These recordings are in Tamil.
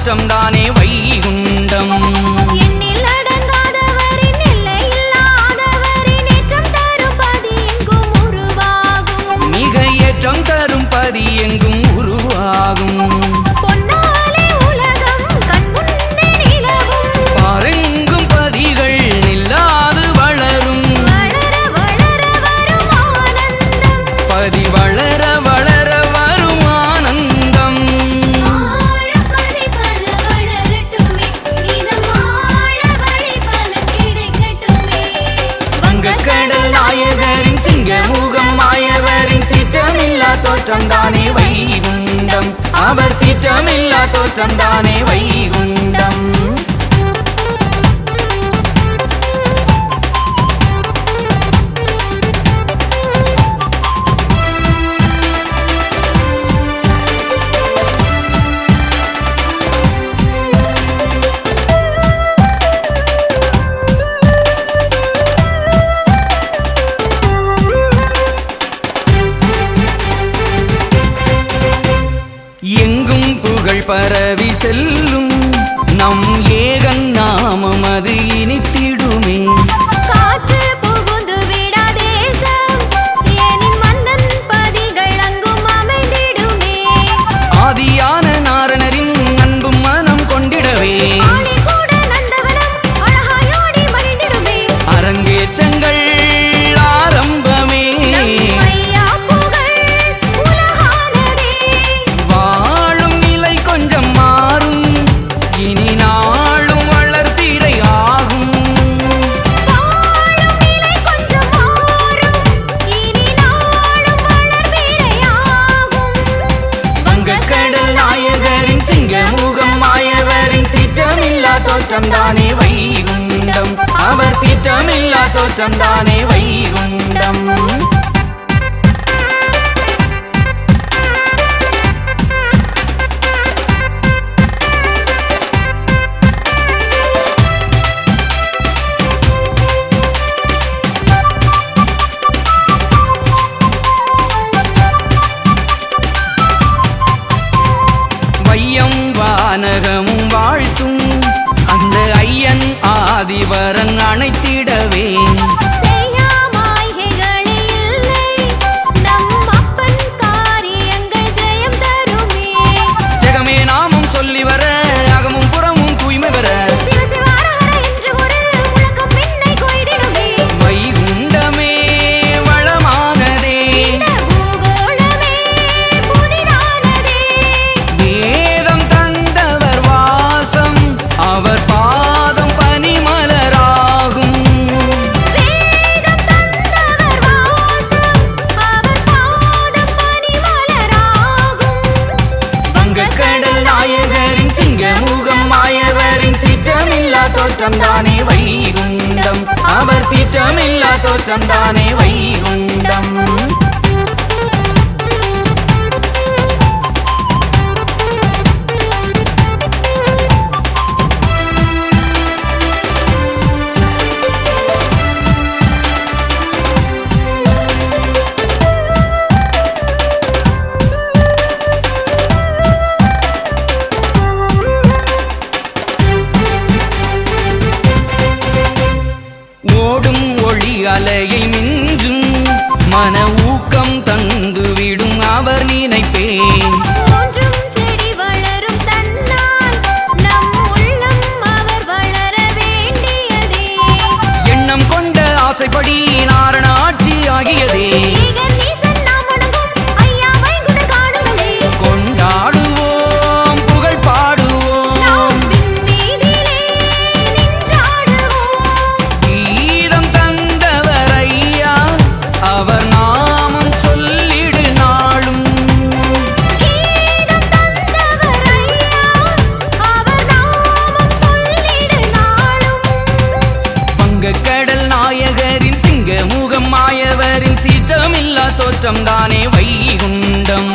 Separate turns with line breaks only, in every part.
தோற்றம் தானே வைகுண்டம்.
எண்ணில் அடங்காதவரின் எல்லை இல்லாதவரின் ஏற்றம் தரும் பதி எங்கும் உருவாகும்.
மிக ஏற்றம் தரும் பதி எங்கும் உருவாகும்.
பொன்னாலே உலகம் கண்முன்னே நிலவும்.
பாரெங்கும் பதிகள் நில்லாது வளரும்.
வளர வளர வரும் ஆனந்தம்.
பதி வளர வளர வரும் ஆனந்தம்.
ஆழப்பதி பல வளரட்டுமே, இதம் ஆழ வழி பல கிடைக்கட்டுமே.
வங்கக்கடல் நாயகரின் சிங்கமுகம் மாயவரின் சீற்றமில்லா தோற்றம் தானே வைகுண்டம். அவர் சீற்றமில்லா தோற்றம் தானே வைகுண்டம். எங்கும் புகழ் பரவி செல்லும் நம் ஏகன் நாமம் அது இனித்திடுமே.
காற்று புகுந்து விடா தேசம், எனின் மன்னன் பதிகள் அங்கும் அமைந்திடுமே.
ஆதியான நாரணரின் அன்பும் மனம் கொண்டிடவே
ஆணி கூட நந்தவனம் அழகாயோடி மகிழ்ந்திடுமே.
அரங்கேற்றங்கள் ஆரம்பமே.
ஐயா புகழ் உலகானதே.
வாழும் நிலை கொஞ்சம் மாறும், இனி நாளும் வளர்த்திரை ஆகும்.
வாழும் நிலை கொஞ்சம் மாறும், இனி நாளும் வளர்பிறையாகும்.
வங்கக்கடல் நாயகரின் சிங்கமுகம் மாயவரின் சீற்றமில்லா தோற்றம் தானே வைகுண்டம். அவர் சீற்றமில்லா தோற்றம் தானே வைகுண்டம். வையம் வானகமும் வாழ்த்தும் அந்த ஐயன் ஆதிவரன் அணைத்திடவே
செய்யாமாய்கைகளே இல்லை, நம் அப்பன் காரியங்கள் ஜெயம் தருமே.
ஜெகமே நாமும் சொல்லி வர அகமும் புறமும் தூய்மை வர
சிவ சிவ ஹர ஹர என்று ஒரு முழக்கம் விண்ணை கொய்திடுமே.
வைகுண்டமே வளமானதே.
இந்த பூகோளமே புதிதானதே.
வேதம் தந்தவர் வாசம் அவர் பாதம் பனிமலராகும்.
வேதம் தந்தவர் வாசம், அவர் பாதம் பனிமலராகும்.
வங்கக்கடல் நாயகரின் சிங்கமுகம் மாயவரின் சீற்றமில்லா தோற்றம் தானே வைகுண்டம். அவர் சீற்றமில்லா தோற்றம் தானே வைகுண்டம். ஓடும் ஒளி அலையை மிஞ்சும் மன ஊக்கம் தந்துவிடும் அவர் நினைப்பே.
ஒன்றும் செடி வளரும் தன்னால், நம் உள்ளம் அவர் வளர வேண்டியதே.
எண்ணம் கொண்ட ஆசைப்படி நாரண ஆட்சி ஆகியதே.
ஈகன் நீசன் நாம் வணங்கும் ஐயா வைகுண்ட காணுங்களே.
கொண்டாடுவோம் புகழ் பாடுவோம்
நாம் விண்மீதிலே நின்றாடுவோம்.
கீதம் தந்தவர் ஐயா அவர் நாமம் சொல்லிடு நாளும்.
கீதம் தந்தவர் ஐயா, அவர் நாமம் சொல்லிடு நாளும்.
வங்கக்கடல் நாயகரின் சிங்கமுகம் மாயவரின் சீற்றமில்லா தோற்றம் தானே வைகுண்டம்.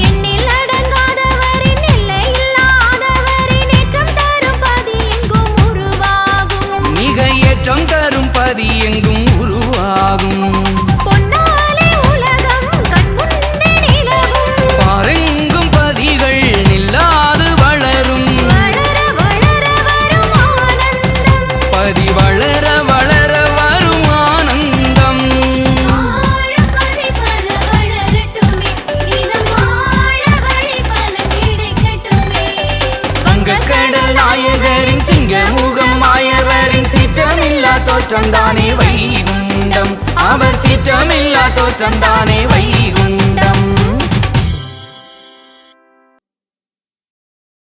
எண்ணில் அடங்காதவரின் எல்லை இல்லாதவரின் ஏற்றம் தரும் பதி எங்கும் உருவாகும்.
மிக ஏற்றம் தரும் பதி எங்கும் உருவாகும்.
பொன்னாலே உலகம் கண்முன்னே நிலவும்.
பாரெங்கும் பதிகள் நில்லாது வளரும்.
வளர
சிங்க முகம் மாயவரின் சீற்றமில்லா தோற்றம் தானே வைகுண்டம் அவர் சீற்றமில்லா தோற்றம் தானே வைகுண்டம்